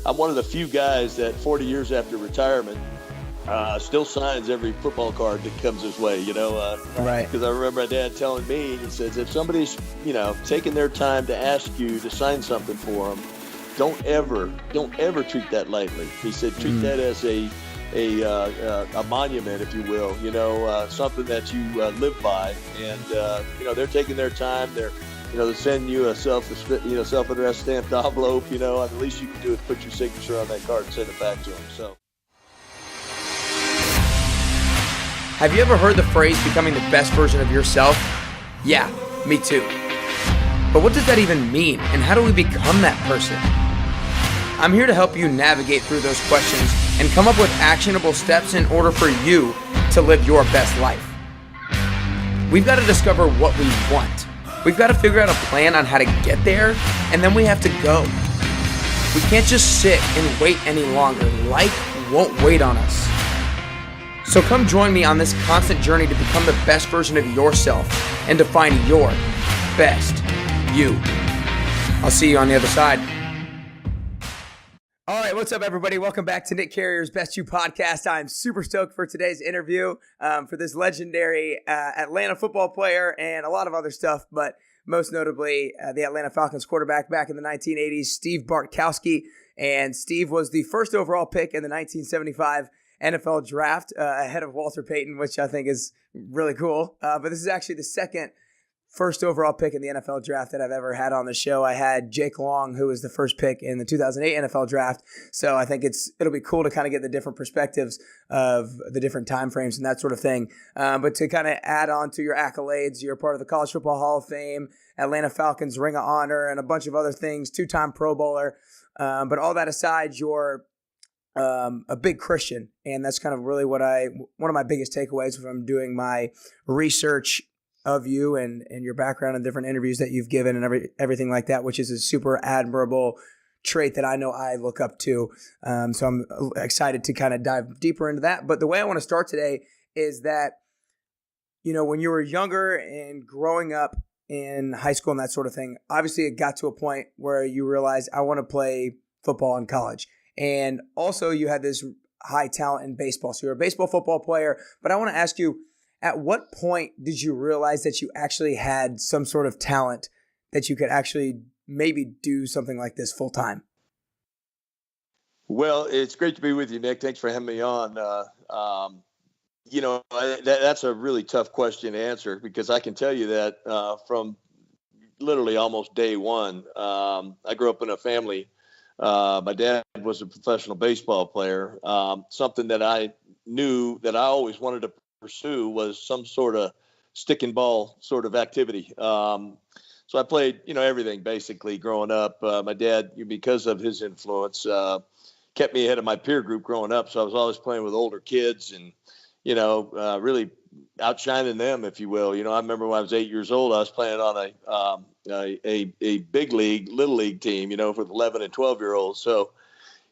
I'm one of the few guys that 40 years after retirement still signs every football card that comes his way, Right. Because I remember my dad telling me, he says, if somebody's, taking their time to ask you to sign something for them, don't ever treat that lightly. He said, treat that as a monument, if you will, something that you live by. And, they're taking their time. They're sending you a self-addressed stamped envelope, and the least you can do is put your signature on that card and send it back to them. So. Have you ever heard the phrase becoming the best version of yourself? Yeah, me too. But what does that even mean, and how do we become that person? I'm here to help you navigate through those questions and come up with actionable steps in order for you to live your best life. We've got to discover what we want. We've got to figure out a plan on how to get there, and then we have to go. We can't just sit and wait any longer. Life won't wait on us. So come join me on this constant journey to become the best version of yourself and to find your best you. I'll see you on the other side. All right, what's up, everybody? Welcome back to Nick Carrier's Best You podcast. I'm super stoked for today's interview for this legendary Atlanta football player and a lot of other stuff, but most notably the Atlanta Falcons quarterback back in the 1980s, Steve Bartkowski. And Steve was the first overall pick in the 1975 NFL draft ahead of Walter Payton, which I think is really cool. But this is actually the second first overall pick in the NFL draft that I've ever had on the show. I had Jake Long, who was the first pick in the 2008 NFL draft. So I think it'll be cool to kind of get the different perspectives of the different time frames and that sort of thing. But to kind of add on to your accolades, you're part of the College Football Hall of Fame, Atlanta Falcons Ring of Honor, and a bunch of other things, two-time Pro Bowler. But all that aside, you're a big Christian, and that's kind of really one of my biggest takeaways from doing my research of you and your background and different interviews that you've given and everything like that, which is a super admirable trait that I know I look up to. So I'm excited to kind of dive deeper into that. But the way I want to start today is that, when you were younger and growing up in high school and that sort of thing, obviously it got to a point where you realized I want to play football in college. And also you had this high talent in baseball. So you're a baseball football player, but I want to ask you, at what point did you realize that you actually had some sort of talent that you could actually maybe do something like this full time? Well, it's great to be with you, Nick. Thanks for having me on. That's a really tough question to answer because I can tell you that from literally almost day one, I grew up in a family. My dad was a professional baseball player. Something that I knew that I always wanted to pursue was some sort of stick and ball sort of activity. So I played, everything basically growing up. My dad, because of his influence, kept me ahead of my peer group growing up. So I was always playing with older kids and, really outshining them, if you will. I remember when I was 8 years old, I was playing on a big league, little league team, for 11 and 12-year-olds. So,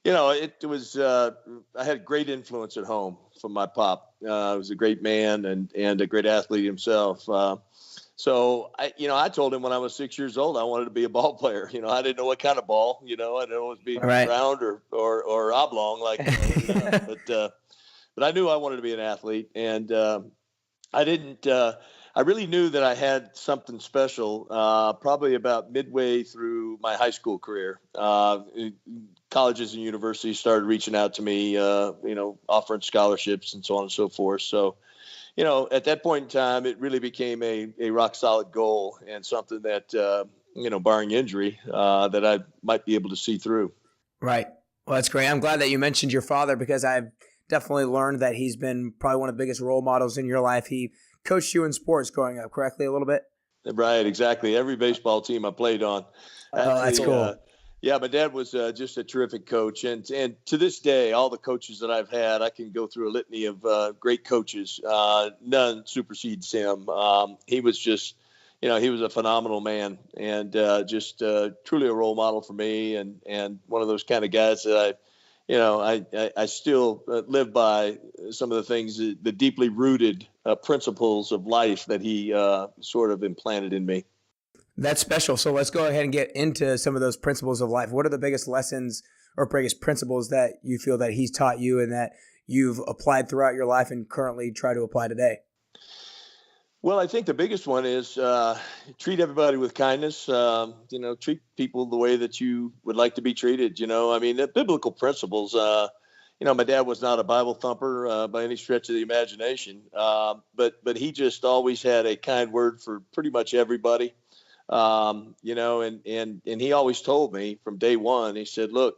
it was, I had great influence at home from my pop. He was a great man and a great athlete himself. So I told him when I was 6 years old, I wanted to be a ball player. I didn't know what kind of ball, I didn't know it was be Right. round or oblong, but I knew I wanted to be an athlete, and I really knew that I had something special probably about midway through my high school career. Colleges and universities started reaching out to me, offering scholarships and so on and so forth. So, at that point in time, it really became a rock solid goal and something that, barring injury, that I might be able to see through. Right. Well, that's great. I'm glad that you mentioned your father because I've definitely learned that he's been probably one of the biggest role models in your life. He coached you in sports growing up, correctly, a little bit? Right, exactly. Every baseball team I played on. Oh, that's cool. Yeah, my dad was just a terrific coach. And to this day, all the coaches that I've had, I can go through a litany of great coaches. None supersedes him. He was just, he was a phenomenal man and just truly a role model for me and one of those kind of guys that I still live by some of the things, the deeply rooted principles of life that he sort of implanted in me. That's special. So let's go ahead and get into some of those principles of life. What are the biggest lessons or biggest principles that you feel that he's taught you and that you've applied throughout your life and currently try to apply today? Well, I think the biggest one is treat everybody with kindness. Treat people the way that you would like to be treated. I mean, the biblical principles. My dad was not a Bible thumper by any stretch of the imagination, but he just always had a kind word for pretty much everybody. And he always told me from day one. He said, "Look,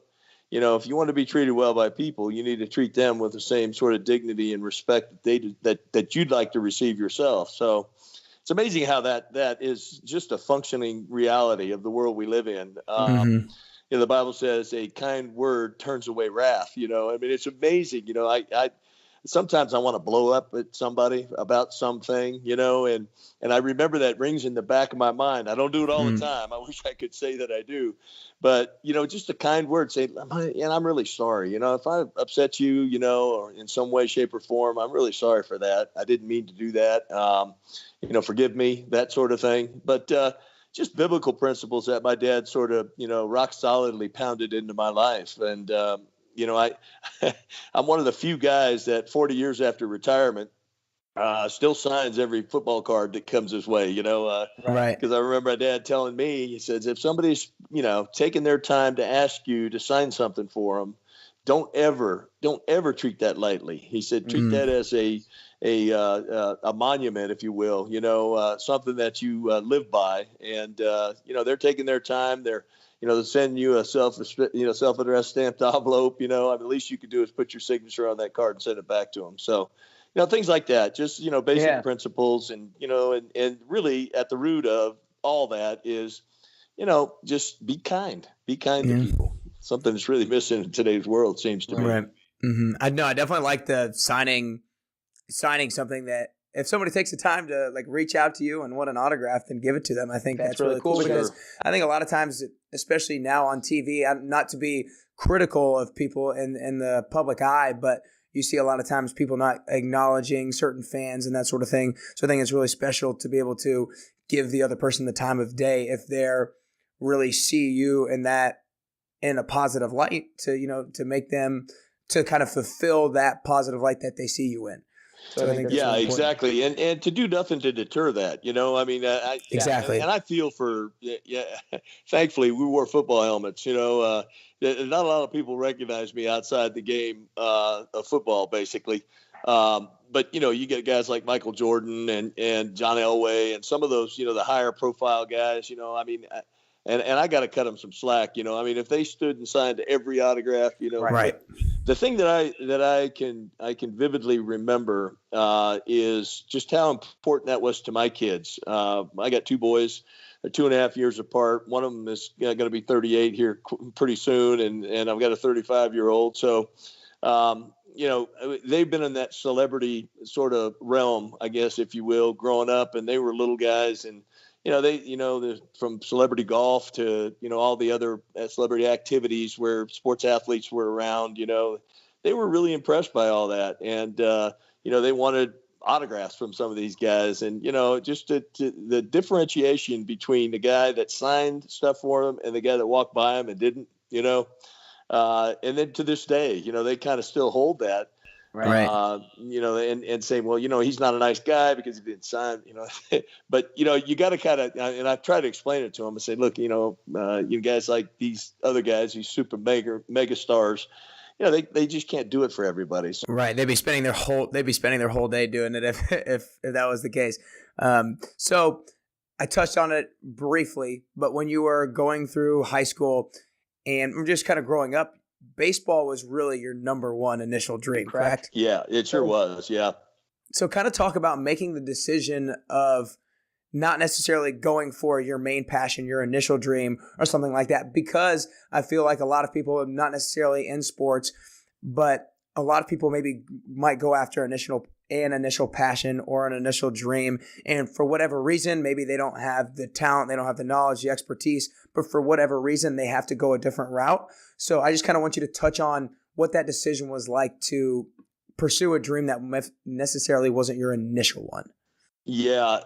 if you want to be treated well by people, you need to treat them with the same sort of dignity and respect that you'd like to receive yourself." So it's amazing how that is just a functioning reality of the world we live in. The Bible says a kind word turns away wrath. I mean, it's amazing. I sometimes I want to blow up at somebody about something, and I remember that rings in the back of my mind. I don't do it all the time. I wish I could say that I do, but just a kind word, say, and I'm really sorry. If I upset you, or in some way, shape, or form, I'm really sorry for that. I didn't mean to do that. Forgive me, that sort of thing. But just biblical principles that my dad sort of, rock solidly pounded into my life. And, I'm one of the few guys that 40 years after retirement still signs every football card that comes his way, Right. Because I remember my dad telling me, he says, if somebody's, taking their time to ask you to sign something for them, don't ever treat that lightly. He said, treat that as a monument, if you will, something that you live by. And, they're taking their time. They're sending you a self-addressed stamped envelope. The least you could do is put your signature on that card and send it back to them. So, things like that, just, basic principles and really at the root of all that is, just be kind to people. Something that's really missing in today's world, seems to me. Right. I know. I definitely like the signing something that if somebody takes the time to reach out to you and want an autograph, then give it to them. I think that's really cool because I think a lot of times, especially now on TV, not to be critical of people in the public eye, but you see a lot of times people not acknowledging certain fans and that sort of thing. So I think it's really special to be able to give the other person the time of day if they're really see you in a positive light to make them to kind of fulfill that positive light that they see you in. So I think that's really exactly. And to do nothing to deter that, I mean, exactly. And I feel thankfully we wore football helmets, not a lot of people recognize me outside the game of football, basically. But, you get guys like Michael Jordan and John Elway and some of those, the higher profile guys, I mean, and I got to cut them some slack, I mean, if they stood and signed every autograph, right. The thing that I can vividly remember is just how important that was to my kids. I got two boys, they're 2.5 years apart. One of them is going to be 38 here pretty soon, and I've got a 35-year-old. So, they've been in that celebrity sort of realm, I guess, if you will, growing up, and they were little guys, and from celebrity golf to, all the other celebrity activities where sports athletes were around, they were really impressed by all that. And, they wanted autographs from some of these guys. And, just the differentiation between the guy that signed stuff for them and the guy that walked by him and didn't, and then to this day, they kind of still hold that. Right. And say, well, he's not a nice guy because he didn't sign, but, you got to kind of, and I've tried to explain it to him and say, look, you guys like these other guys, these super mega stars, they just can't do it for everybody. So. Right. They'd be spending their whole day doing it if that was the case. So I touched on it briefly, but when you were going through high school and just kind of growing up, baseball was really your number one initial dream, correct? Yeah, it sure was. Yeah. So kind of talk about making the decision of not necessarily going for your main passion, your initial dream or something like that, because I feel like a lot of people are not necessarily in sports, but a lot of people might go after an initial passion or an initial dream. And for whatever reason, maybe they don't have the talent, they don't have the knowledge, the expertise, but for whatever reason, they have to go a different route. So I just kind of want you to touch on what that decision was like to pursue a dream that necessarily wasn't your initial one. Yeah,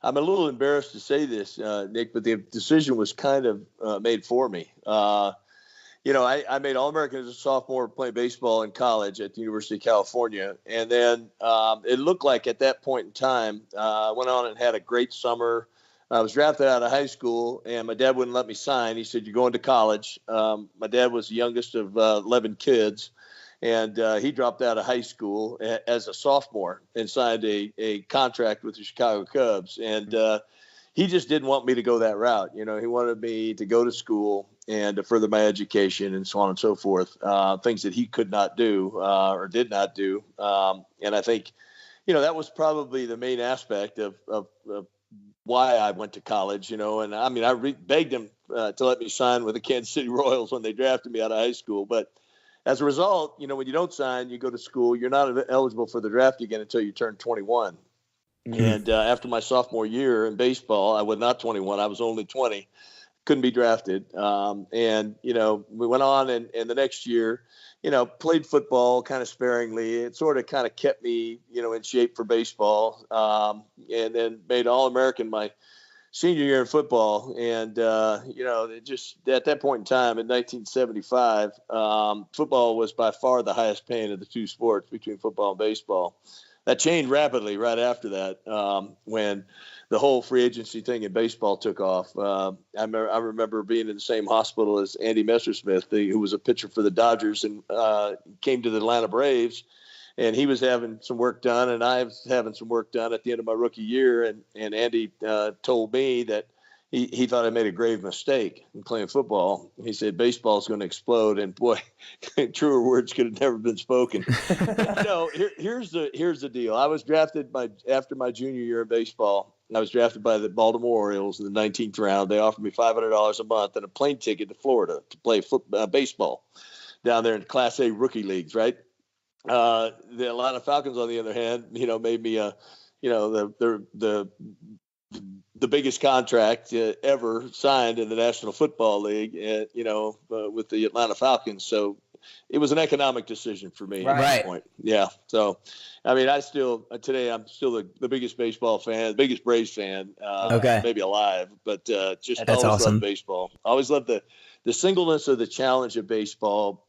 I'm a little embarrassed to say this, Nick, but the decision was kind of made for me. I made All-American as a sophomore playing baseball in college at the University of California. And then it looked like at that point in time, I went on and had a great summer. I was drafted out of high school, and my dad wouldn't let me sign. He said, "You're going to college." My dad was the youngest of 11 kids, and he dropped out of high school as a sophomore and signed a contract with the Chicago Cubs. And he just didn't want me to go that route. He wanted me to go to school and to further my education and so on and so forth, things that he could not do or did not do. And I think, that was probably the main aspect of why I went to college, and I mean, begged him to let me sign with the Kansas City Royals when they drafted me out of high school. But as a result, when you don't sign, you go to school, you're not eligible for the draft again until you turn 21. Mm-hmm. And after my sophomore year in baseball, I was not 21. I was only 20. Couldn't be drafted. And we went on and the next year, played football kind of sparingly. It sort of kind of kept me, in shape for baseball. And then made All-American my senior year in football. And, it just at that point in time in 1975, football was by far the highest paying of the two sports between football and baseball. That changed rapidly right after that when the whole free agency thing in baseball took off. I remember being in the same hospital as Andy Messersmith, who was a pitcher for the Dodgers and came to the Atlanta Braves. And he was having some work done, and I was having some work done at the end of my rookie year. And Andy told me that he thought I made a grave mistake in playing football. He said, baseball is going to explode. And boy, truer words could have never been spoken. Here's the deal. I was drafted after my junior year in baseball. I was drafted by the Baltimore Orioles in the 19th round. They offered me $500 a month and a plane ticket to Florida to play baseball down there in Class A rookie leagues, right? The Atlanta Falcons, on the other hand, made me the biggest contract ever signed in the National Football League, with the Atlanta Falcons. So it was an economic decision for me at that point. Yeah. So, I mean, today I'm still the biggest baseball fan, the biggest Braves fan, maybe alive, but just That's always awesome. loved baseball. I always loved the singleness of the challenge of baseball,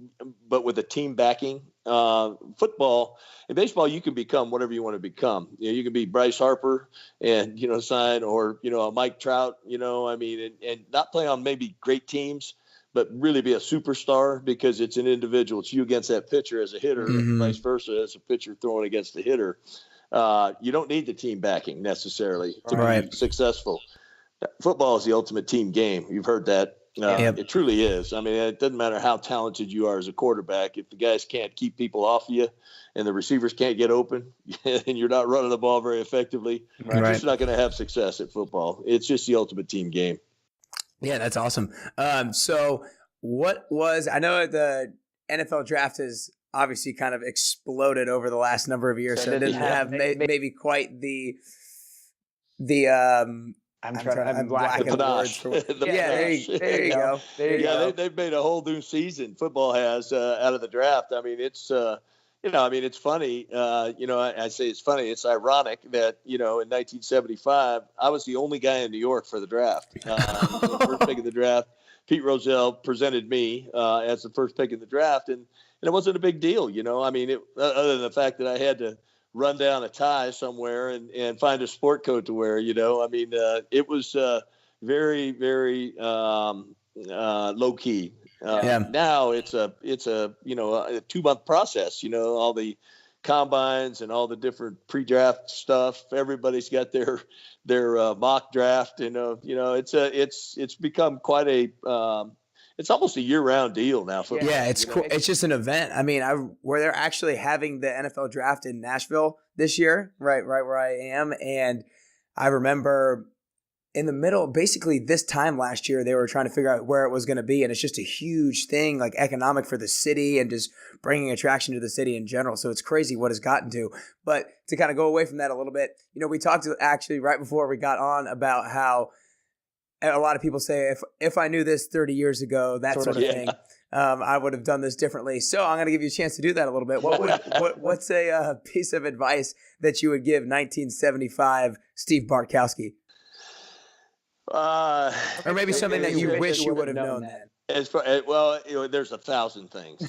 but with the team backing. Football and baseball, you can become whatever you want to become. You can be Bryce Harper and sign, or a Mike Trout. And not play on maybe great teams, but really be a superstar because it's an individual. It's you against that pitcher as a hitter, and vice versa as a pitcher throwing against the hitter. You don't need the team backing necessarily to be successful. Football is the ultimate team game. You've heard that. It truly is. I mean, it doesn't matter how talented you are as a quarterback. If the guys can't keep people off you and the receivers can't get open and you're not running the ball very effectively, you're just not going to have success at football. It's just the ultimate team game. Yeah, that's awesome. So I know the NFL draft has obviously kind of exploded over the last number of years, so it didn't have maybe quite the I'm lacking the words for there you go. They've made a whole new season. Football has out of the draft. I mean, it's it's funny. I say it's funny. It's ironic that in 1975 I was the only guy in New York for the draft. The first pick of the draft. Pete Rozelle presented me as the first pick in the draft, and it wasn't a big deal. Other than the fact that I had to run down a tie somewhere and find a sport coat to wear, it was very, very low key. Now it's a 2-month process, all the combines and all the different pre-draft stuff. Everybody's got their mock draft, it's become quite it's almost a year-round deal now. It's cool. It's just an event. I mean, where they're actually having the NFL draft in Nashville this year, right where I am. And I remember in the middle, basically this time last year, they were trying to figure out where it was going to be. And it's just a huge thing, like economic for the city and just bringing attraction to the city in general. So it's crazy what it's gotten to. But to kind of go away from that a little bit, we talked actually right before we got on about how a lot of people say, if I knew this 30 years ago, that sort of thing. I would have done this differently. So I'm going to give you a chance to do that a little bit. What's a piece of advice that you would give 1975 Steve Bartkowski? Or maybe something that you wish you would have known then. As far well, there's 1,000 things.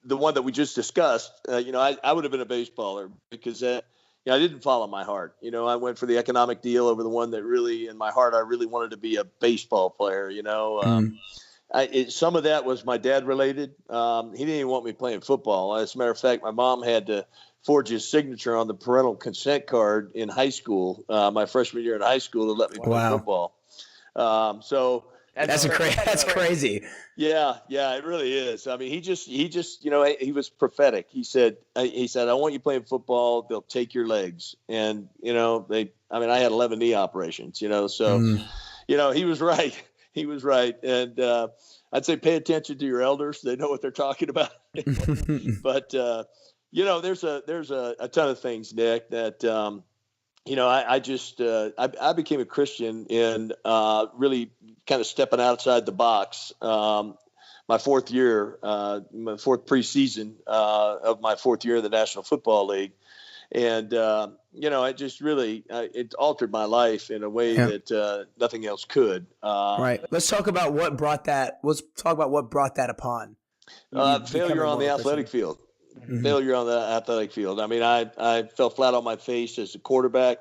The one that we just discussed. I would have been a baseballer because I didn't follow my heart. I went for the economic deal over the one that really, in my heart, I really wanted to be a baseball player. Some of that was my dad related. He didn't even want me playing football. As a matter of fact, my mom had to forge his signature on the parental consent card in high school, my freshman year in high school, to let me play football. So that's crazy. Yeah, it really is. I mean, he just, he was prophetic. He said, I want you playing football. They'll take your legs. And, I had 11 knee operations, so, he was right. He was right. And I'd say pay attention to your elders. They know what they're talking about. But, there's a ton of things, Nick, that, I became a Christian in really kind of stepping outside the box. My fourth year, my fourth preseason of my fourth year in the National Football League. And, it just really, it altered my life in a way that nothing else could. Right. Let's talk about what brought that. Let's talk about what brought that upon. Failure on the athletic field. Mm-hmm. Failure on the athletic field. I mean, I fell flat on my face as a quarterback.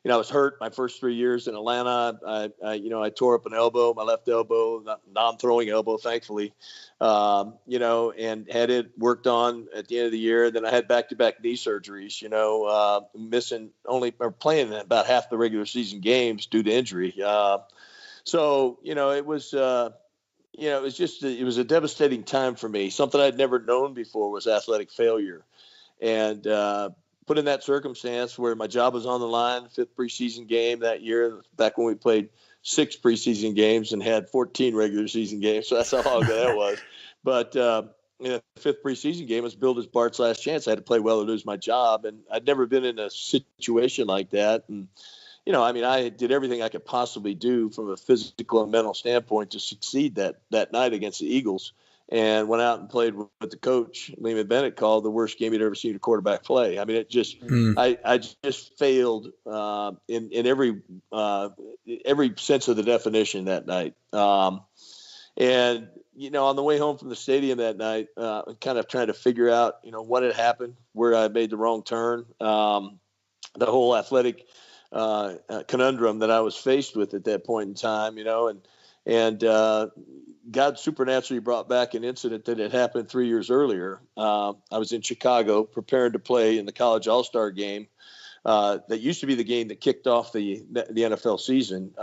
I was hurt my first 3 years in Atlanta. I tore up an elbow, my left elbow, non-throwing elbow, thankfully, and had it worked on at the end of the year. Then I had back-to-back knee surgeries, missing playing about half the regular season games due to injury. So, it was it was a devastating time for me. Something I'd never known before was athletic failure. And, put in that circumstance where my job was on the line, the fifth preseason game that year, back when we played 6 preseason games and had 14 regular season games. So that's how long ago that was. But the fifth preseason game was billed as Bart's last chance. I had to play well or lose my job. And I'd never been in a situation like that. And, I did everything I could possibly do from a physical and mental standpoint to succeed that night against the Eagles. And went out and played with the coach, Lehman Bennett, called the worst game he'd ever seen a quarterback play. I mean, it just, I just failed in every sense of the definition that night. And, on the way home from the stadium that night, kind of trying to figure out, what had happened, where I made the wrong turn, the whole athletic conundrum that I was faced with at that point in time, and God supernaturally brought back an incident that had happened 3 years earlier. I was in Chicago preparing to play in the college all-star game. That used to be the game that kicked off the NFL season,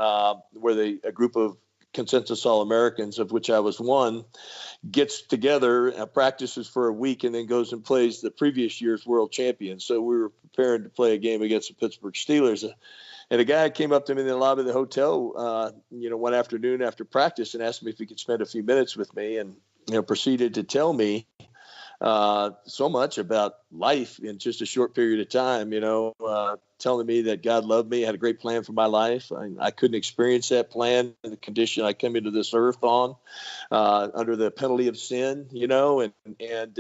where a group of consensus All-Americans, of which I was one, gets together, practices for a week, and then goes and plays the previous year's world champions. So we were preparing to play a game against the Pittsburgh Steelers. And a guy came up to me in the lobby of the hotel, one afternoon after practice and asked me if he could spend a few minutes with me, and, proceeded to tell me so much about life in just a short period of time, telling me that God loved me, had a great plan for my life. I couldn't experience that plan in the condition I come into this earth on, under the penalty of sin, and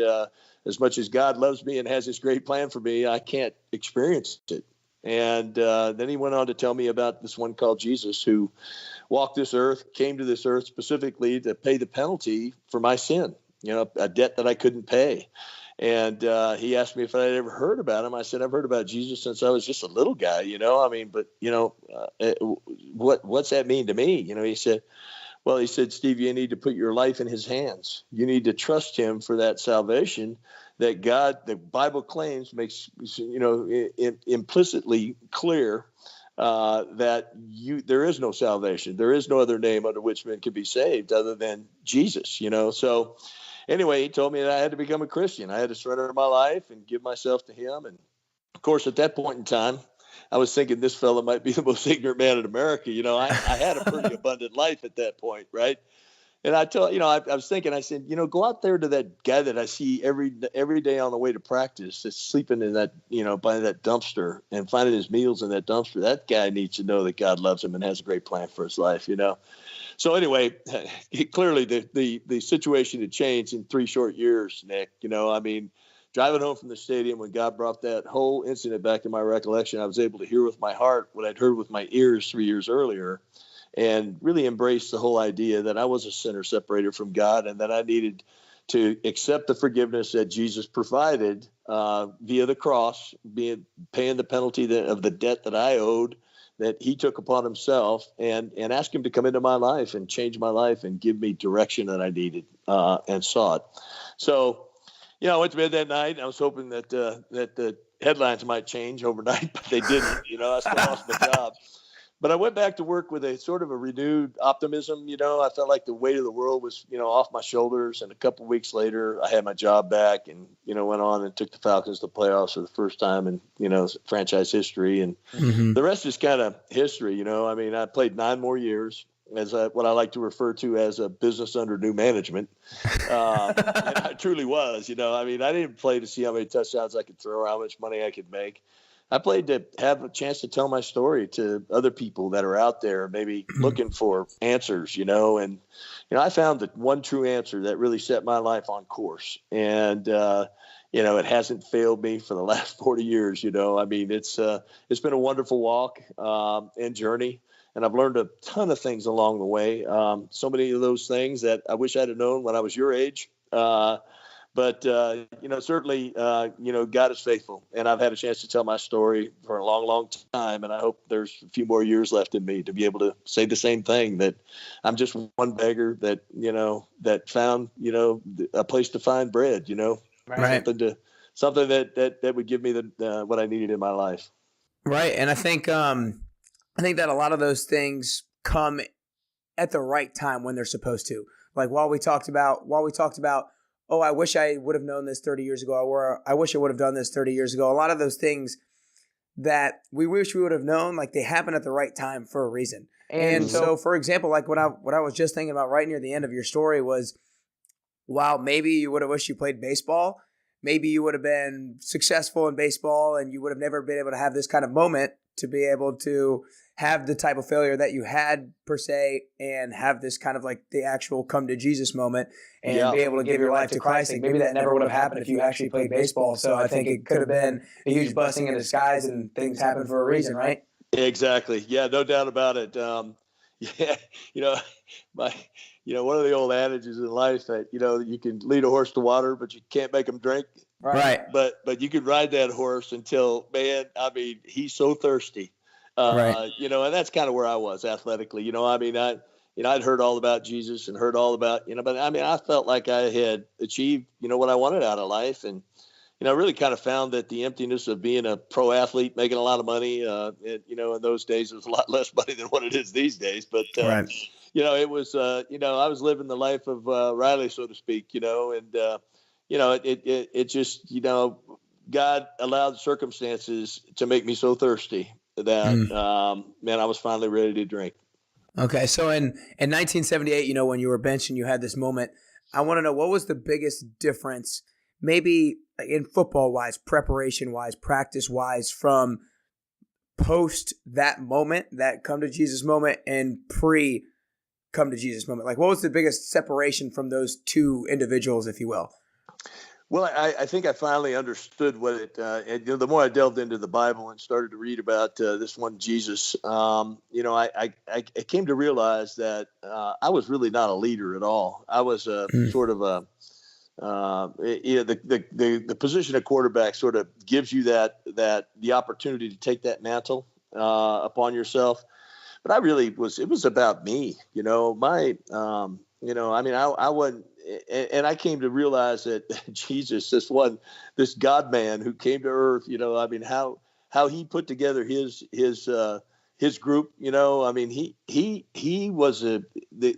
as much as God loves me and has this great plan for me, I can't experience it. And then he went on to tell me about this one called Jesus, who walked this earth, came to this earth specifically to pay the penalty for my sin, a debt that I couldn't pay. And he asked me if I had ever heard about him. I said, I've heard about Jesus since I was just a little guy, what's that mean to me? He said, Steve, you need to put your life in his hands. You need to trust him for that salvation that God, the Bible claims, makes, implicitly clear that there is no salvation. There is no other name under which men can be saved other than Jesus, So anyway, he told me that I had to become a Christian. I had to surrender my life and give myself to him. And of course, at that point in time, I was thinking this fella might be the most ignorant man in America. I had a pretty abundant life at that point, right? And I was thinking, I said, go out there to that guy that I see every day on the way to practice that's sleeping in that, by that dumpster and finding his meals in that dumpster. That guy needs to know that God loves him and has a great plan for his life, So anyway, clearly the situation had changed in 3 short years, Nick. Driving home from the stadium when God brought that whole incident back to my recollection, I was able to hear with my heart what I'd heard with my ears 3 years earlier, and really embrace the whole idea that I was a sinner separated from God, and that I needed to accept the forgiveness that Jesus provided via the cross, paying the penalty of the debt that I owed, that he took upon himself, and ask him to come into my life and change my life and give me direction that I needed and sought. So, I went to bed that night, and I was hoping that the headlines might change overnight, but they didn't. I still lost my job. But I went back to work with a sort of a renewed optimism. I felt like the weight of the world was, off my shoulders. And a couple of weeks later, I had my job back, and, went on and took the Falcons to the playoffs for the first time in, franchise history. And the rest is kind of history. I played 9 more years as what I like to refer to as a business under new management. And I truly was. I didn't play to see how many touchdowns I could throw or how much money I could make. I played to have a chance to tell my story to other people that are out there, maybe looking for answers, and, I found the one true answer that really set my life on course. And, it hasn't failed me for the last 40 years. It's been a wonderful walk and journey. And I've learned a ton of things along the way. So many of those things that I wish I'd have known when I was your age. But certainly, God is faithful, and I've had a chance to tell my story for a long, long time. And I hope there's a few more years left in me to be able to say the same thing, that I'm just one beggar that, that found, a place to find bread, right. something that would give me what I needed in my life. Right. And I think that a lot of those things come at the right time when they're supposed to. Like while we talked about, oh, I wish I would have known this 30 years ago, or I wish I would have done this 30 years ago. A lot of those things that we wish we would have known, like they happen at the right time for a reason. And so, for example, like what I was just thinking about right near the end of your story was, wow, maybe you would have wished you played baseball. Maybe you would have been successful in baseball, and you would have never been able to have this kind of moment to be able to have the type of failure that you had per se, and have this kind of like the actual come to Jesus moment and be able to give your life to Christ. Like maybe that never would have happened if you actually played baseball. So I think it could have been a huge blessing in disguise, and things happen for a reason, right? Exactly. Yeah, no doubt about it. One of the old adages in life that, you can lead a horse to water, but you can't make him drink. Right. But you could ride that horse until, he's so thirsty. Right. And that's kind of where I was athletically. I'd heard all about Jesus and heard all about, but I felt like I had achieved, what I wanted out of life. And, I really kind of found that the emptiness of being a pro athlete, making a lot of money, in those days, it was a lot less money than what it is these days. But, right. It was, I was living the life of Riley, so to speak, and, it just, God allowed circumstances to make me so thirsty that, I was finally ready to drink. Okay. So in 1978, when you were benched and you had this moment, I want to know, what was the biggest difference, maybe in football wise, preparation wise, practice wise, from post that moment, that come to Jesus moment, and pre come to Jesus moment? Like, what was the biggest separation from those two individuals, if you will? Well, I think I finally understood what it, and the more I delved into the Bible and started to read about this one Jesus, I came to realize that I was really not a leader at all. I was sort of a, the position of quarterback sort of gives you that the opportunity to take that mantle upon yourself. But I really it was about me, I wasn't. And I came to realize that Jesus, this God man who came to earth, how he put together his group, he was the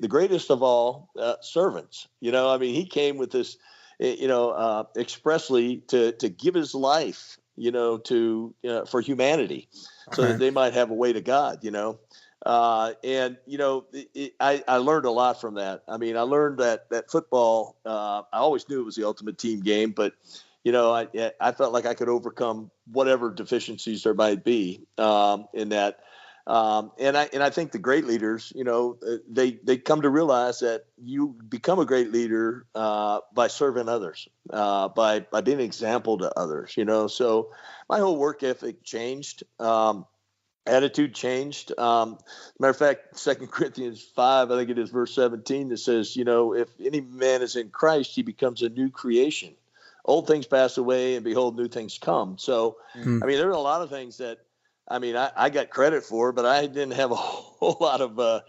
greatest of all servants, he came with this, expressly to give his life, for humanity, so that they might have a way to God, I learned a lot from that. I learned that football, I always knew it was the ultimate team game, but, I felt like I could overcome whatever deficiencies there might be, in that. I think the great leaders, they come to realize that you become a great leader by serving others, by being an example to others. So my whole work ethic changed. Attitude changed. Matter of fact, 2 Corinthians 5, I think it is verse 17, that says, if any man is in Christ, he becomes a new creation. Old things pass away, and behold, new things come. So, there are a lot of things that, I got credit for, but I didn't have a whole lot of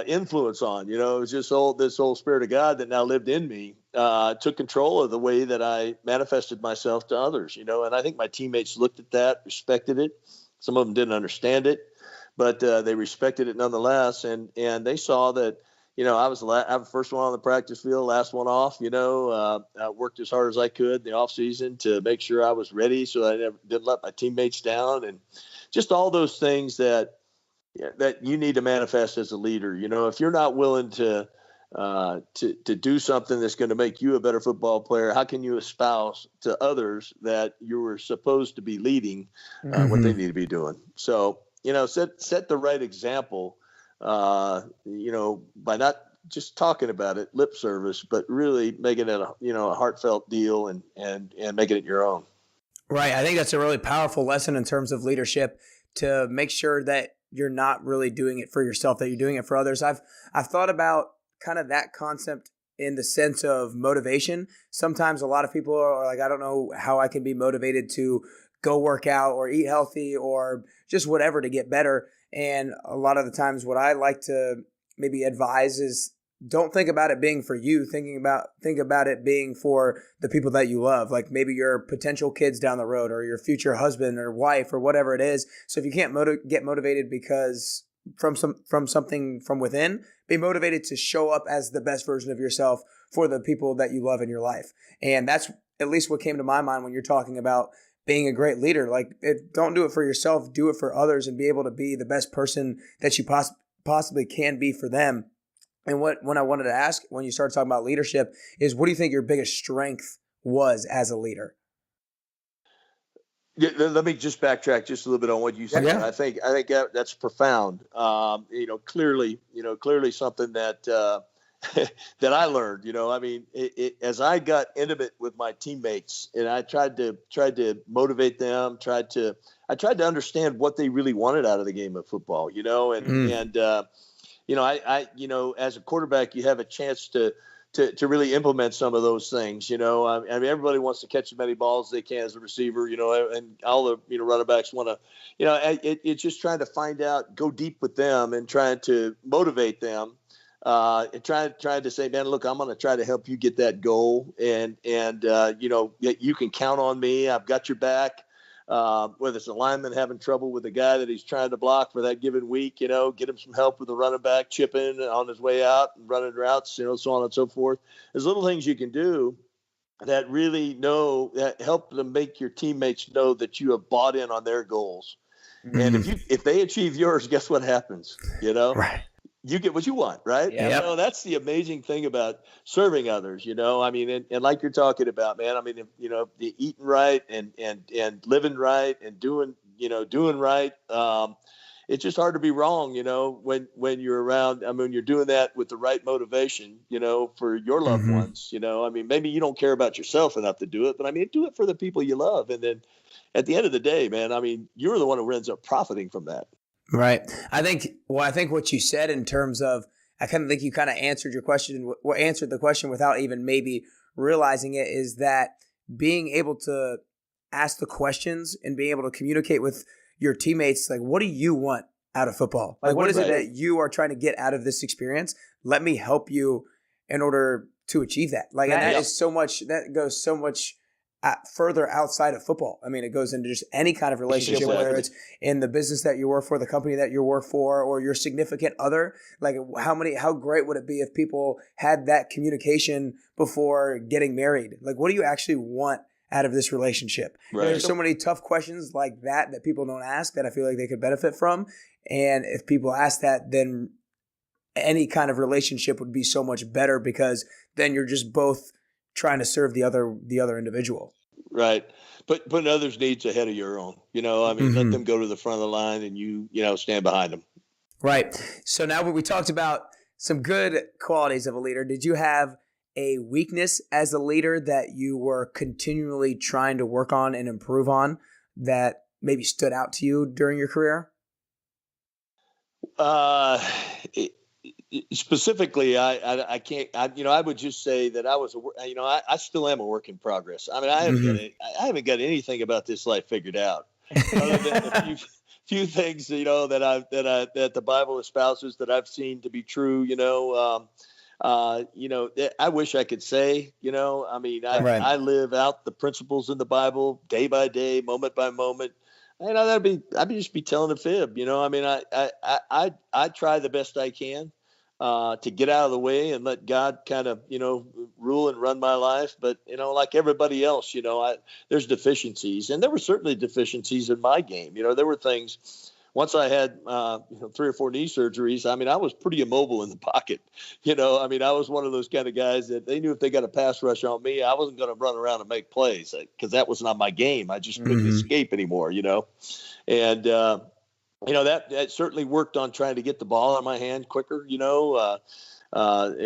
influence on. It was just this whole Spirit of God that now lived in me took control of the way that I manifested myself to others. And I think my teammates looked at that, respected it. Some of them didn't understand it, but they respected it nonetheless. And they saw that, I was the first one on the practice field, last one off. I worked as hard as I could in the off season to make sure I was ready, so I didn't let my teammates down, and just all those things that you need to manifest as a leader. If you're not willing to do something that's going to make you a better football player, how can you espouse to others that you were supposed to be leading what they need to be doing? So, set the right example, by not just talking about it, lip service, but really making it a heartfelt deal and making it your own. Right. I think that's a really powerful lesson in terms of leadership, to make sure that you're not really doing it for yourself, that you're doing it for others. I've thought about kind of that concept in the sense of motivation. Sometimes a lot of people are like, I don't know how I can be motivated to go work out or eat healthy or just whatever to get better. And a lot of the times what I like to maybe advise is, don't think about it being for you. Think about it being for the people that you love, like maybe your potential kids down the road or your future husband or wife or whatever it is. So if you can't get motivated because from something from within, be motivated to show up as the best version of yourself for the people that you love in your life. And that's at least what came to my mind when you're talking about being a great leader. Like, don't do it for yourself, do it for others, and be able to be the best person that you possibly can be for them. And when I wanted to ask, when you started talking about leadership, is what do you think your biggest strength was as a leader? Yeah, let me just backtrack just a little bit on what you said. Yeah. I think that's profound. Clearly something that that I learned. As I got intimate with my teammates, and I tried to motivate them, I tried to understand what they really wanted out of the game of football. As a quarterback, you have a chance to really implement some of those things. Everybody wants to catch as many balls as they can as a receiver, and all the, running backs want to, it's just trying to find out, go deep with them and trying to motivate them. And trying to say, man, look, I'm going to try to help you get that goal. And you can count on me. I've got your back. Whether it's a lineman having trouble with the guy that he's trying to block for that given week, get him some help with the running back chipping on his way out and running routes, so on and so forth. There's little things you can do that really that help them make your teammates know that you have bought in on their goals. Mm-hmm. And if they achieve yours, guess what happens? Right. You get what you want, right? Yeah. That's the amazing thing about serving others, and like you're talking about, man, the eating right and living right and doing right. It's just hard to be wrong, when you're around. You're doing that with the right motivation, for your loved ones, maybe you don't care about yourself enough to do it, but do it for the people you love. And then at the end of the day, man, you're the one who ends up profiting from that. Right. I think what you said in terms of, I kind of think you kind of answered the question without even maybe realizing it, is that being able to ask the questions and being able to communicate with your teammates, like, what do you want out of football? Like, what is it that you are trying to get out of this experience? Let me help you in order to achieve that. Like, and that is so much, that goes so much further outside of football. It goes into just any kind of relationship, exactly. Whether it's in the business that you work for, the company that you work for, or your significant other. Like, how great would it be if people had that communication before getting married? Like, what do you actually want out of this relationship? Right. There's so many tough questions like that people don't ask that I feel like they could benefit from. And if people ask that, then any kind of relationship would be so much better, because then you're just both trying to serve the other individual. Right. Putting others' needs ahead of your own. I mean, let them go to the front of the line, and you stand behind them. Right. So now we talked about some good qualities of a leader. Did you have a weakness as a leader that you were continually trying to work on and improve on that maybe stood out to you during your career? Specifically, I can't. I would just say that I still am a work in progress. I mean, I haven't got anything about this life figured out, other than a few things that the Bible espouses that I've seen to be true. I wish I could say. I mean, I live out the principles in the Bible day by day, moment by moment. I'd just be telling a fib. I mean, I try the best I can to get out of the way and let God kind of, rule and run my life. But, like everybody else, there's deficiencies, and there were certainly deficiencies in my game. There were things. Once I had, 3 or 4 knee surgeries, I mean, I was pretty immobile in the pocket. I mean, I was one of those kind of guys that they knew if they got a pass rush on me, I wasn't going to run around and make plays because that was not my game. I just couldn't escape anymore, and, that certainly worked on trying to get the ball in my hand quicker,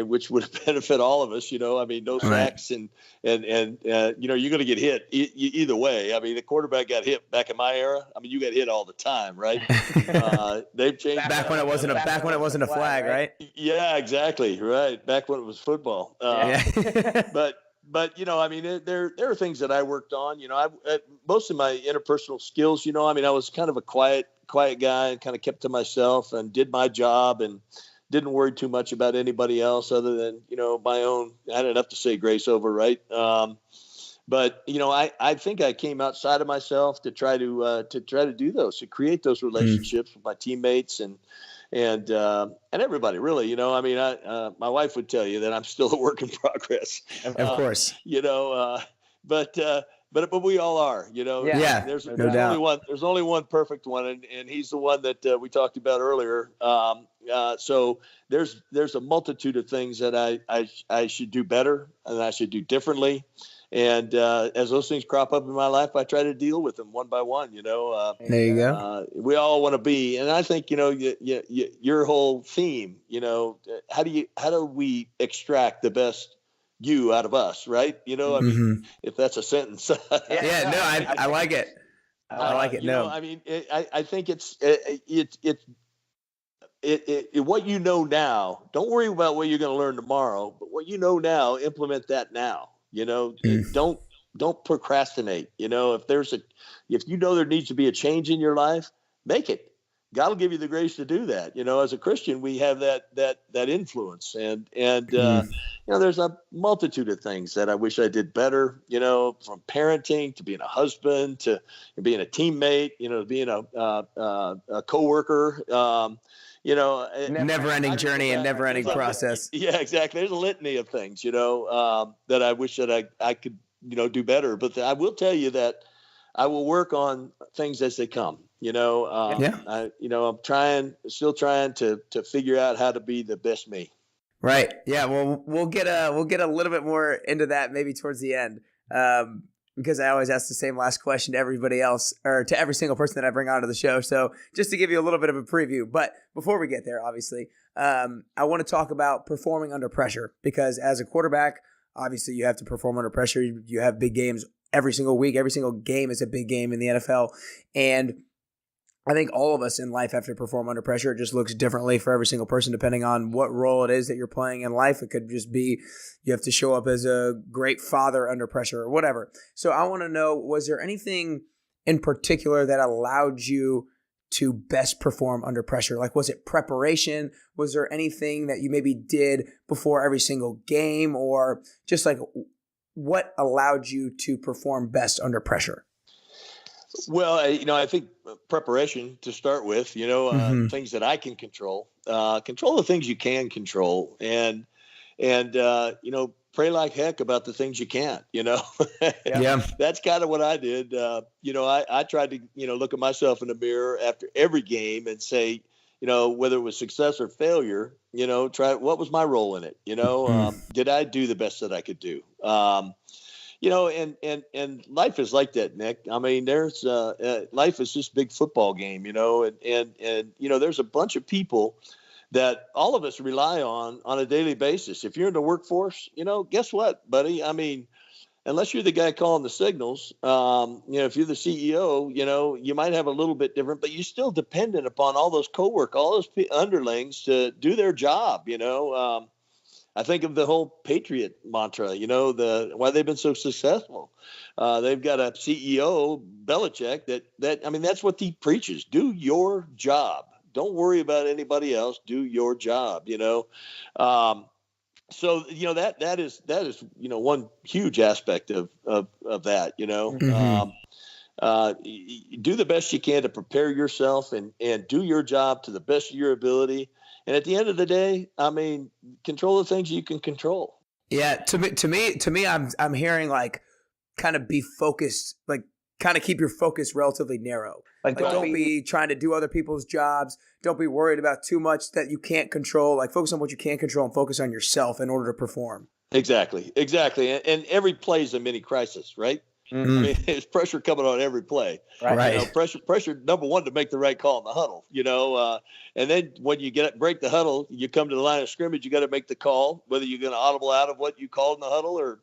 which would benefit all of us. I mean, no sacks and you're going to get hit either way. I mean, the quarterback got hit back in my era. I mean, you got hit all the time, right? They've changed back when it wasn't a flag, right? Yeah, exactly. Right. Back when it was football. But I mean, there are things that I worked on. Most of my interpersonal skills. I mean, I was kind of a quiet guy and kind of kept to myself and did my job and didn't worry too much about anybody else other than my own. I had enough to say grace over, right? But I think I came outside of myself to try to do those, to create those relationships with my teammates and everybody, really. I mean, my wife would tell you that I'm still a work in progress. Of course. But we all are. Yeah. There's no doubt. only one perfect one, and he's the one that we talked about earlier. So there's a multitude of things that I should do better and I should do differently. And as those things crop up in my life, I try to deal with them one by one. There you go. We all want to be, and I think your whole theme. How do we extract the best you out of us, right? I mean, if that's a sentence. Yeah, no, I like it. I like it. No, I mean, I think it's what you know now. Don't worry about what you're going to learn tomorrow, but what you know now, implement that now. Don't procrastinate. If you know there needs to be a change in your life, make it. God will give you the grace to do that. As a Christian, we have that influence, and there's a multitude of things that I wish I did better. From parenting to being a husband to being a teammate. Being a coworker. Never-ending journey and never-ending process. Yeah, exactly. There's a litany of things, that I wish that I could, do better. But I will tell you that I will work on things as they come. I'm still trying to figure out how to be the best me. Right. Yeah. Well, we'll get a little bit more into that maybe towards the end. Because I always ask the same last question to everybody else, or to every single person that I bring onto the show. So just to give you a little bit of a preview. But before we get there, obviously, I want to talk about performing under pressure, because as a quarterback, obviously you have to perform under pressure. You have big games every single week. Every single game is a big game in the NFL. And I think all of us in life have to perform under pressure. It just looks differently for every single person depending on what role it is that you're playing in life. It could just be you have to show up as a great father under pressure or whatever. So I want to know, was there anything in particular that allowed you to best perform under pressure? Like, was it preparation? Was there anything that you maybe did before every single game, or just like what allowed you to perform best under pressure? Well, I think preparation to start with, things that I can control the things you can control, and pray like heck about the things you can't, Yeah. That's kind of what I did. I tried to, look at myself in the mirror after every game and say, whether it was success or failure, what was my role in it? Did I do the best that I could do? and life is like that, Nick. I mean, there's life is just a big football game, and there's a bunch of people that all of us rely on a daily basis. If you're in the workforce, guess what, buddy? I mean, unless you're the guy calling the signals, if you're the CEO, you might have a little bit different, but you're still dependent upon all those all those underlings to do their job. I think of the whole Patriot mantra, why they've been so successful. They've got a CEO, Belichick, that's what he preaches. Do your job. Don't worry about anybody else. Do your job, So that is one huge aspect of that. Do the best you can to prepare yourself and do your job to the best of your ability. And at the end of the day, I mean, control the things you can control. Yeah, to me, I'm hearing like kind of be focused, like kind of keep your focus relatively narrow. Like don't be trying to do other people's jobs. Don't be worried about too much that you can't control. Like focus on what you can control and focus on yourself in order to perform. Exactly. And every play is a mini crisis, right? Mm-hmm. I mean, there's pressure coming on every play. Right. Pressure number one to make the right call in the huddle. And then when you break the huddle, you come to the line of scrimmage. You got to make the call, whether you're going to audible out of what you called in the huddle or.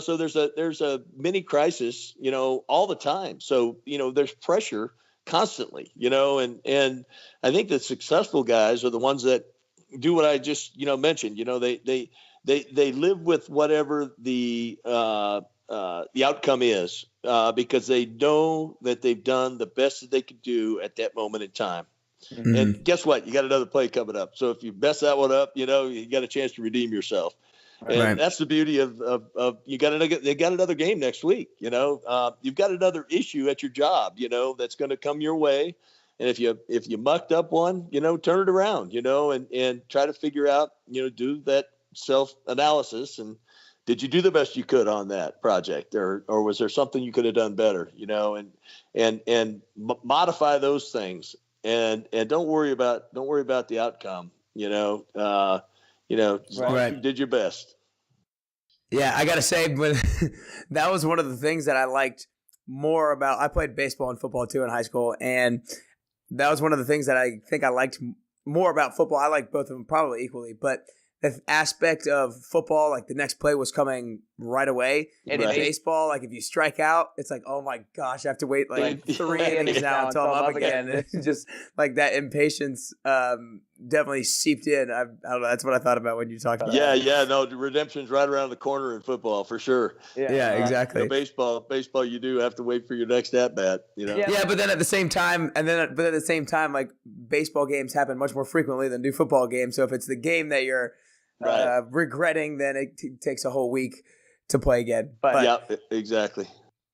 So there's a mini crisis, all the time. So, there's pressure constantly, and I think the successful guys are the ones that do what I just, mentioned. They live with whatever the outcome is because they know that they've done the best that they could do at that moment in time. Mm-hmm. And guess what? You got another play coming up. So if you mess that one up, you got a chance to redeem yourself. And that's the beauty of they got another game next week. You've got another issue at your job, that's going to come your way. And if you mucked up one, turn it around, and try to figure out, do that self-analysis. And did you do the best you could on that project or was there something you could have done better, and modify those things and don't worry about the outcome, as long as you did your best. Yeah, I got to say, but that was one of the things that I liked more about. I played baseball and football too in high school, and that was one of the things that I think I liked more about football. I like both of them probably equally, but the aspect of football, like the next play was coming right away. And in baseball, like if you strike out, it's like, oh my gosh, I have to wait like 3 innings now until I'm up again. It's just like that impatience definitely seeped in. I don't know. That's what I thought about when you talked about it. Yeah. No, redemption's right around the corner in football for sure. Yeah, exactly. Baseball, you do have to wait for your next at bat. Yeah, but then at the same time, like baseball games happen much more frequently than do football games. So if it's the game that you're regretting, then it takes a whole week to play again. But yeah, exactly.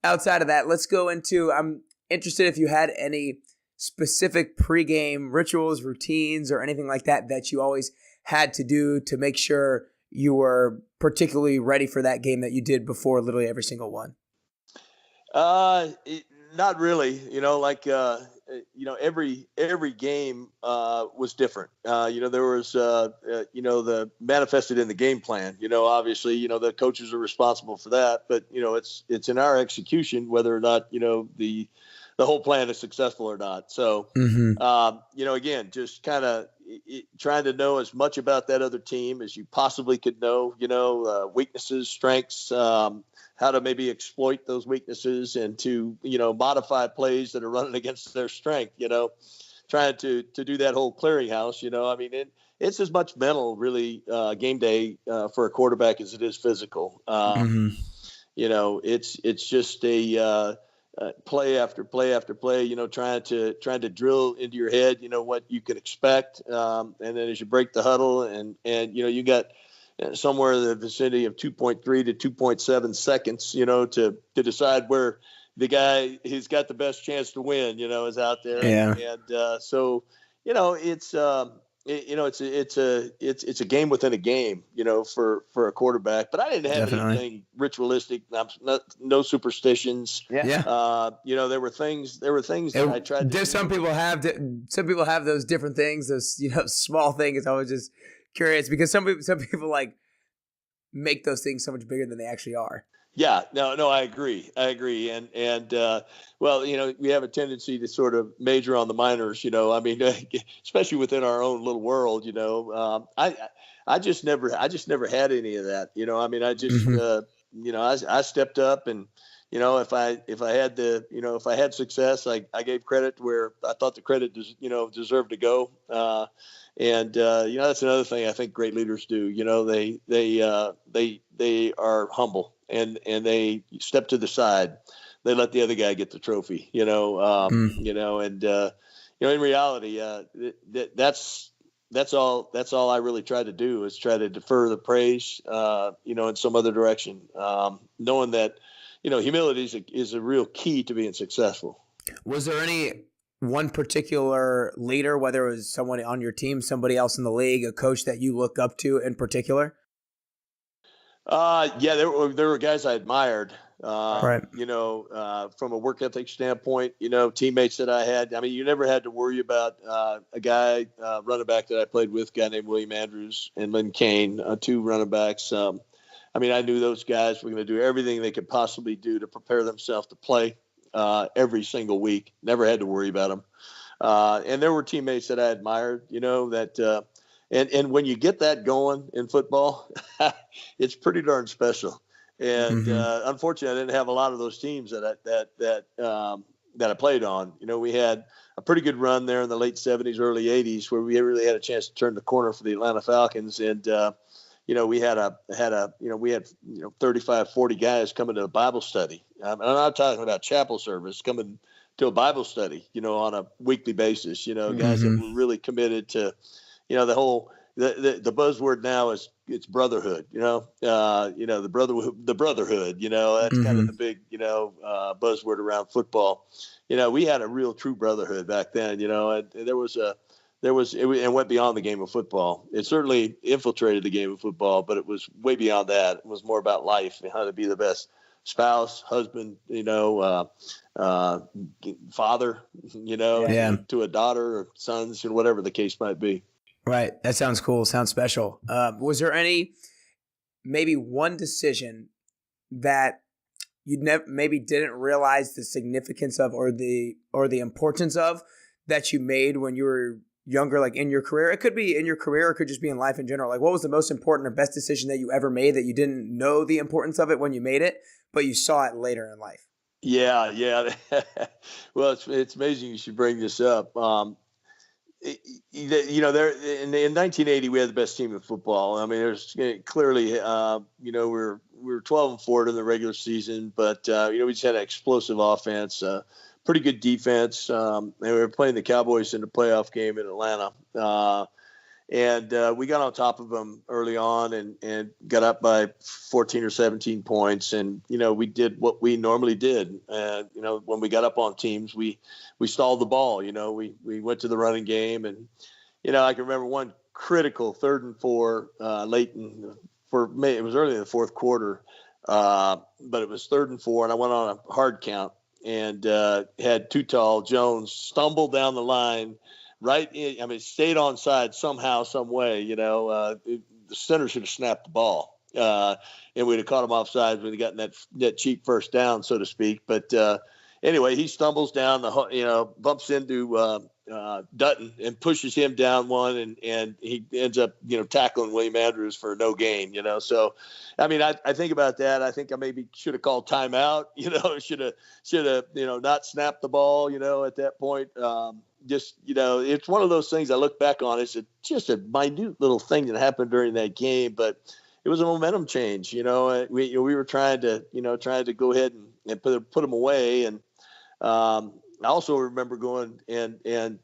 Outside of that, let's go into, I'm interested if you had any specific pregame rituals, routines, or anything like that you always had to do to make sure you were particularly ready for that game that you did before literally every single one. Not really, every game was different. There was, the manifested in the game plan, obviously, the coaches are responsible for that, but, it's in our execution, whether or not, the whole plan is successful or not. So, again, just kind of trying to know as much about that other team as you possibly could know, weaknesses, strengths, how to maybe exploit those weaknesses and to, modify plays that are running against their strength, trying to do that whole clearinghouse, it's as much mental really game day for a quarterback as it is physical. It's just a play after play after play, trying to drill into your head, what you could expect. And then as you break the huddle and you got somewhere in the vicinity of 2.3 to 2.7 seconds, to decide where the guy who's got the best chance to win, is out there. Yeah. And so, it's a game within a game, for a quarterback. But I didn't have anything ritualistic, no superstitions. Yeah. There were things that I tried to do. Some people have those different things, those small things. I was just curious because some people like make those things so much bigger than they actually are. Yeah, no, I agree. Well, we have a tendency to sort of major on the minors, I mean, especially within our own little world, I just never had any of that, I mean, I just, Mm-hmm. I stepped up and, if I had success, I gave credit where I thought the credit, deserved to go. That's another thing I think great leaders do. They are humble and they step to the side. They let the other guy get the trophy. In reality, that's all I really try to do is try to defer the praise, in some other direction, knowing that, humility is a real key to being successful. Was there any one particular leader, whether it was someone on your team, somebody else in the league, a coach that you look up to in particular? Yeah, there were guys I admired, Right. from a work ethic standpoint, teammates that I had. I mean, you never had to worry about a guy, running back that I played with, a guy named William Andrews and Lynn Kane, two running backs. I mean, I knew those guys were going to do everything they could possibly do to prepare themselves to play every single week. Never had to worry about them. And there were teammates that I admired, and when you get that going in football, it's pretty darn special. And unfortunately, I didn't have a lot of those teams that I played on. We had a pretty good run there in the late 70s, early 80s, where we really had a chance to turn the corner for the Atlanta Falcons. And we had 35, 40 guys coming to a Bible study. I'm not talking about chapel service, coming to a Bible study, on a weekly basis. Guys that were really committed to, the buzzword now is it's brotherhood. The brotherhood. That's kind of the big buzzword around football. We had a real true brotherhood back then. And it went beyond the game of football. It certainly infiltrated the game of football, but it was way beyond that. It was more about life and how to be the best spouse, husband, father, to a daughter or sons, and whatever the case might be. Right. That sounds cool. Sounds special. Was there maybe one decision that you maybe didn't realize the significance of or the importance of that you made when you were younger, like in your career? It could be in your career, it could just be in life in general. Like, what was the most important or best decision that you ever made that you didn't know the importance of it when you made it, but you saw it later in life? Yeah. Well, it's amazing you should bring this up. There in 1980, we had the best team in football. I mean, there's clearly, we were 12-4 in the regular season, but we just had an explosive offense, pretty good defense, and we were playing the Cowboys in the playoff game in Atlanta, and we got on top of them early on and got up by 14 or 17 points, and we did what we normally did. When we got up on teams, we stalled the ball. We went to the running game, and I can remember one critical 3rd and 4 late for me. It was early in the fourth quarter, but it was 3rd and 4, and I went on a hard count and had Too Tall Jones stumble down the line. Right in, I mean, stayed onside somehow, some way. The center should have snapped the ball, and we'd have caught him offside when he got that cheap first down, so to speak. But anyway, he stumbles down bumps into Dutton and pushes him down one, and he ends up tackling William Andrews for no gain. So I mean, I think about that. I think I maybe should have called timeout. Should have not snapped the ball. At that point. It's one of those things I look back on. It's just a minute little thing that happened during that game, but it was a momentum change. We were trying to go ahead and put them away. And I also remember going and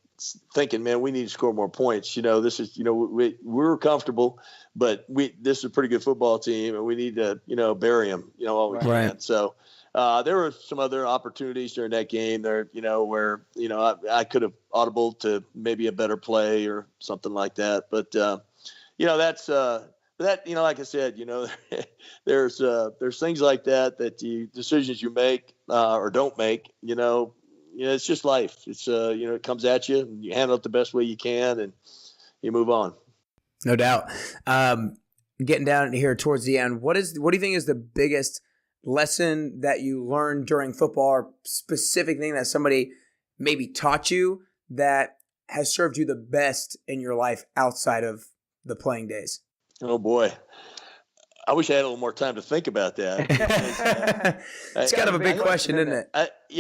thinking, man, we need to score more points. This is, we were comfortable, but this is a pretty good football team, and we need to, bury them, all we can. So. There were some other opportunities during that game there, where, I could have audible to maybe a better play or something like that. But, that's, like I said, there's things like that decisions you make, or don't make, it's just life. It's, it comes at you and you handle it the best way you can and you move on. No doubt. Getting down here towards the end, what do you think is the biggest lesson that you learned during football, or specific thing that somebody maybe taught you that has served you the best in your life outside of the playing days? Oh boy. I wish I had a little more time to think about that. Because, it's kind of a big question, isn't it?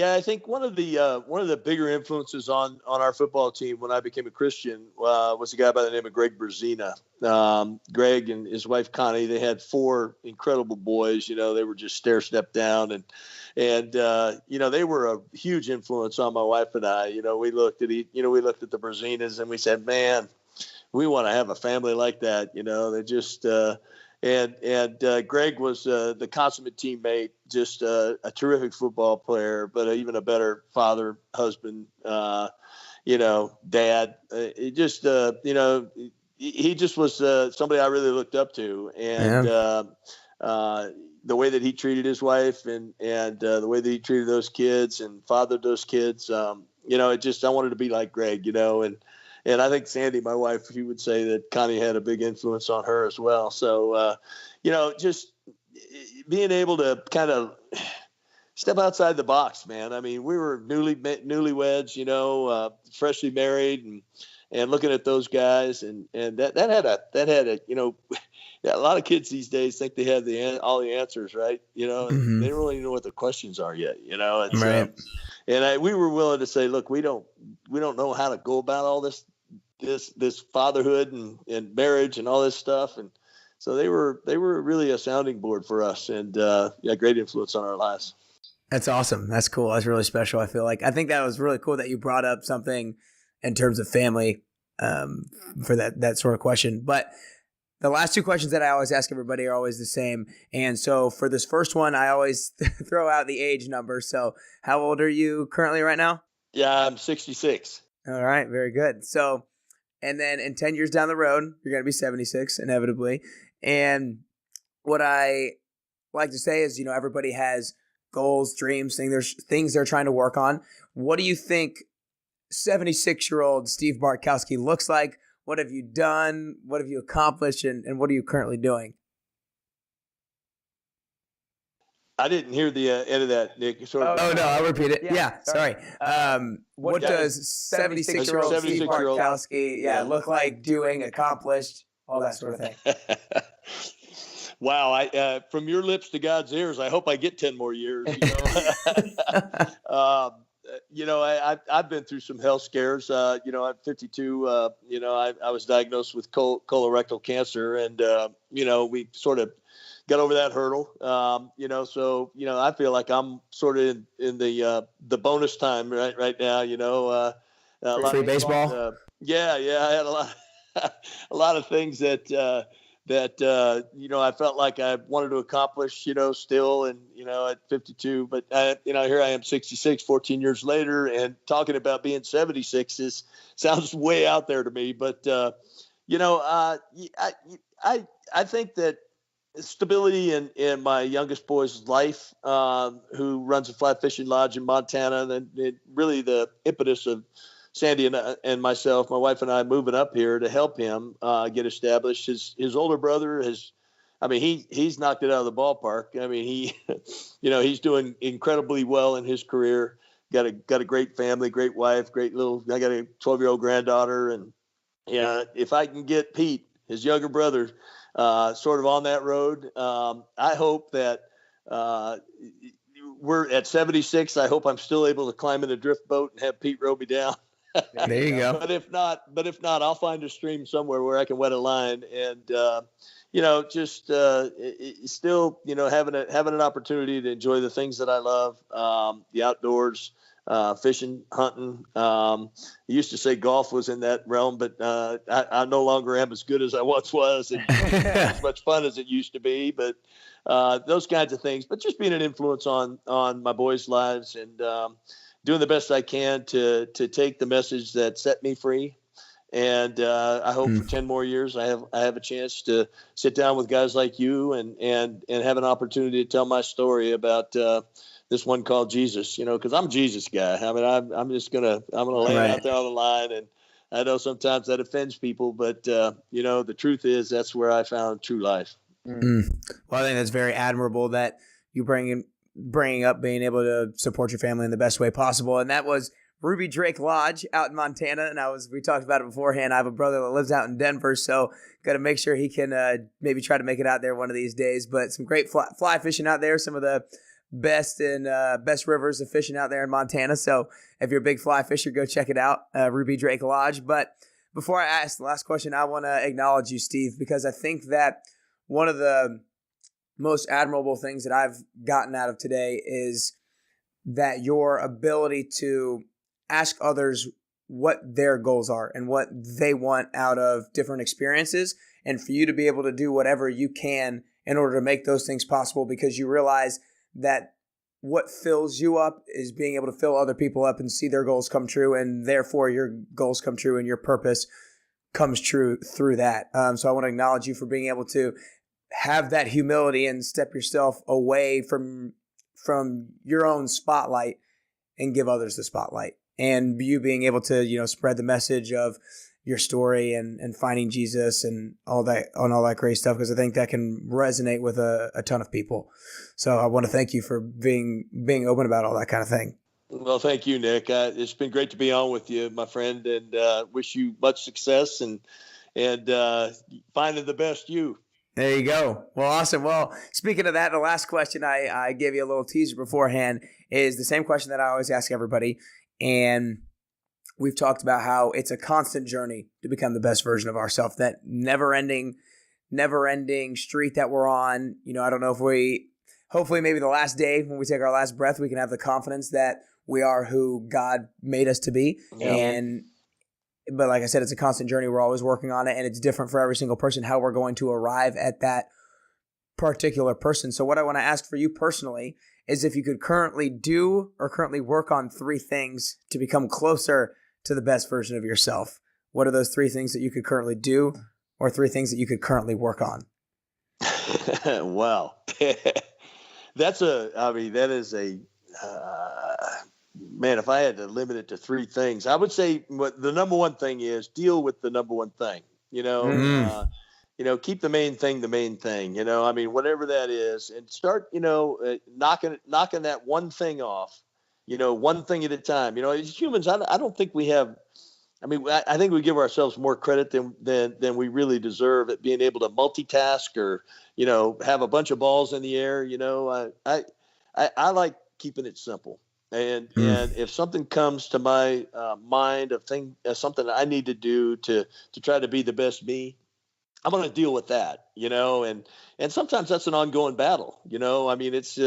I think one of the bigger influences on our football team when I became a Christian was a guy by the name of Greg Berzina. Greg and his wife Connie, they had 4 incredible boys. They were just stair-step down, and they were a huge influence on my wife and I. We looked at the Berzinas and we said, man, we want to have a family like that. They just And Greg was the consummate teammate, just a terrific football player, but even a better father, husband, dad. He just was somebody I really looked up to, and the way that he treated his wife, and the way that he treated those kids and fathered those kids, I wanted to be like Greg, And I think Sandy, my wife, she would say that Connie had a big influence on her as well. So, just being able to kind of step outside the box, man. I mean, we were newlyweds, freshly married, and looking at those guys, and that had a a lot of kids these days think they have all the answers, right? They don't really know what the questions are yet. It's, right. We were willing to say, look, we don't know how to go about all this fatherhood and marriage and all this stuff. And so they were really a sounding board for us, and great influence on our lives. That's awesome. That's cool. That's really special. I think that was really cool that you brought up something in terms of family for that sort of question. But the last 2 questions that I always ask everybody are always the same. And so for this first one, I always throw out the age number. So how old are you currently right now? Yeah, I'm 66. All right. Very good. So, and then in 10 years down the road, you're going to be 76 inevitably. And what I like to say is, everybody has goals, dreams, things they're trying to work on. What do you think 76-year-old Steve Bartkowski looks like? What have you done? What have you accomplished? And what are you currently doing? I didn't hear the end of that, Nick. No, I'll repeat it. Yeah, sorry. What does 76-year-old Steve Bartkowski look like, doing, accomplished, all that sort of thing? Wow. From your lips to God's ears, I hope I get 10 more years. I've been through some health scares. I'm 52. I was diagnosed with colorectal cancer, and we sort of got over that hurdle. So I feel like I'm sort of in the bonus time right now. Free baseball. I had a lot of things that I felt like I wanted to accomplish, still, and, at 52, but here I am 66, 14 years later, and talking about being 76 sounds way out there to me. But, I think that stability in my youngest boy's life, who runs a flat fishing lodge in Montana, and really the impetus of Sandy and myself, my wife and I, moving up here to help him get established. His older brother he's knocked it out of the ballpark. I mean, he's doing incredibly well in his career. Got a great family, great wife, I got a 12-year-old granddaughter, and if I can get Pete, his younger brother, sort of on that road, I hope that we're at 76. I hope I'm still able to climb in a drift boat and have Pete row me down. There you go. But if not, I'll find a stream somewhere where I can wet a line, and still, having an opportunity to enjoy the things that I love, the outdoors, fishing, hunting. I used to say golf was in that realm, but I no longer am as good as I once was, and as much fun as it used to be. But those kinds of things. But just being an influence on my boys' lives, and doing the best I can to take the message that set me free. And I hope for 10 more years I have a chance to sit down with guys like you and have an opportunity to tell my story about this one called Jesus, because I'm a Jesus guy. I mean, I'm gonna lay it out there on the line, and I know sometimes that offends people, but the truth is that's where I found true life. Well, I think that's very admirable that you bringing up being able to support your family in the best way possible. And that was Ruby Drake Lodge out in Montana. And we talked about it beforehand. I have a brother that lives out in Denver, so got to make sure he can maybe try to make it out there one of these days. But some great fly fishing out there, some of the best rivers of fishing out there in Montana. So if you're a big fly fisher, go check it out, Ruby Drake Lodge. But before I ask the last question, I want to acknowledge you, Steve, because I think that one of the most admirable things that I've gotten out of today is that your ability to ask others what their goals are and what they want out of different experiences, and for you to be able to do whatever you can in order to make those things possible, because you realize that what fills you up is being able to fill other people up and see their goals come true, and therefore your goals come true and your purpose comes true through that. So I want to acknowledge you for being able to have that humility and step yourself away from your own spotlight and give others the spotlight. And you being able to, spread the message of your story and finding Jesus and all that great stuff, because I think that can resonate with a ton of people. So I want to thank you for being open about all that kind of thing. Well, thank you, Nick. It's been great to be on with you, my friend, and wish you much success and finding the best you. There you go. Well, awesome. Well, speaking of that, the last question I gave you a little teaser beforehand is the same question that I always ask everybody. And we've talked about how it's a constant journey to become the best version of ourselves, that never-ending street that we're on. I don't know if hopefully maybe the last day when we take our last breath, we can have the confidence that we are who God made us to be. Yeah. But like I said, it's a constant journey. We're always working on it, and it's different for every single person how we're going to arrive at that particular person. So what I want to ask for you personally is if you could currently do or currently work on 3 things to become closer to the best version of yourself. What are those 3 things that you could currently do or 3 things that you could currently work on? Well, that is a man, if I had to limit it to 3 things, I would say the number one thing is deal with the number one thing. Keep the main thing. Whatever that is, and start knocking that one thing off. One thing at a time. As humans, I don't think we have. I think we give ourselves more credit than we really deserve at being able to multitask or have a bunch of balls in the air. I like keeping it simple. And if something comes to my mind of something that I need to do to try to be the best me, I'm going to deal with that, and sometimes that's an ongoing battle. It's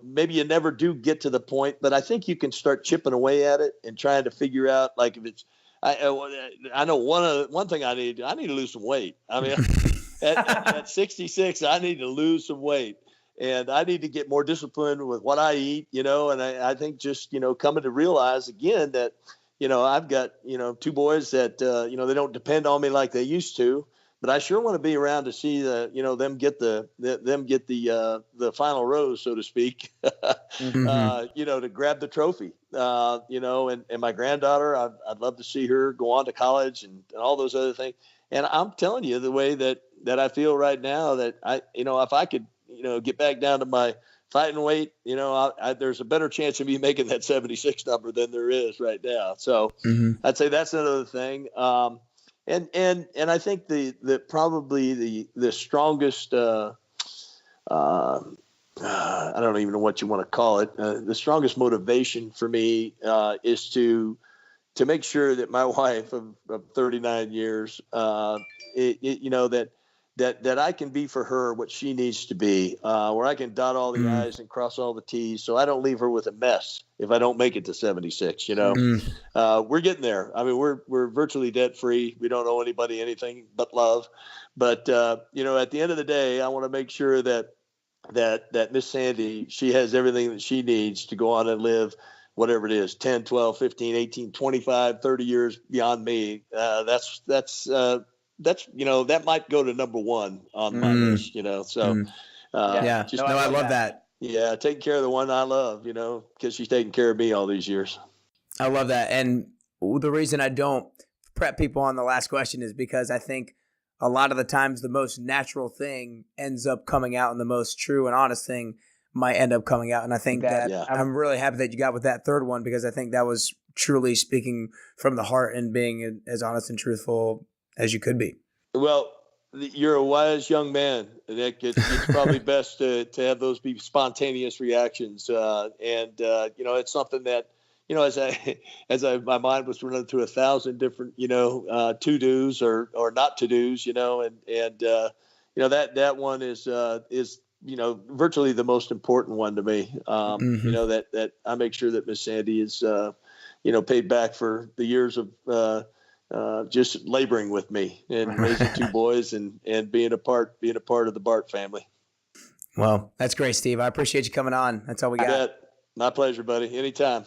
maybe you never do get to the point, but I think you can start chipping away at it and trying to figure out, like, if it's, I know one thing I need to lose some weight. At 66, I need to lose some weight. And I need to get more disciplined with what I eat, and I think just, coming to realize again that, I've got, 2 boys that, they don't depend on me like they used to, but I sure want to be around to see them get the final rose, so to speak, to grab the trophy, and my granddaughter, I'd love to see her go on to college and all those other things. And I'm telling you, the way that I feel right now, that if I could, get back down to my fighting weight, there's a better chance of me making that 76 number than there is right now. So I'd say that's another thing. And I think probably the strongest, I don't even know what you want to call it. The strongest motivation for me is to make sure that my wife of 39 years, that I can be for her what she needs to be, where I can dot all the I's and cross all the T's, so I don't leave her with a mess if I don't make it to 76. We're getting there. We're virtually debt free. We don't owe anybody anything but love. But at the end of the day, I want to make sure that Miss Sandy, she has everything that she needs to go on and live whatever it is, 10, 12, 15, 18, 25, 30 years beyond me. That might go to number 1 on my list, so, I love that. Yeah. Taking care of the one I love, because she's taking care of me all these years. I love that. And the reason I don't prep people on the last question is because I think a lot of the times the most natural thing ends up coming out, and the most true and honest thing might end up coming out. And I think that Yeah. I'm really happy that you got with that third one, because I think that was truly speaking from the heart and being as honest and truthful as you could be. Well, you're a wise young man, Nick. It's probably best to have those be spontaneous reactions. It's something that, my mind was running through 1,000 different, to-dos or not to-dos, that one is virtually the most important one to me. That I make sure that Miss Sandy is, paid back for the years of, just laboring with me and raising two boys and being a part of the Bart family. Well, that's great, Steve. I appreciate you coming on. That's all we got. My pleasure, buddy. Anytime.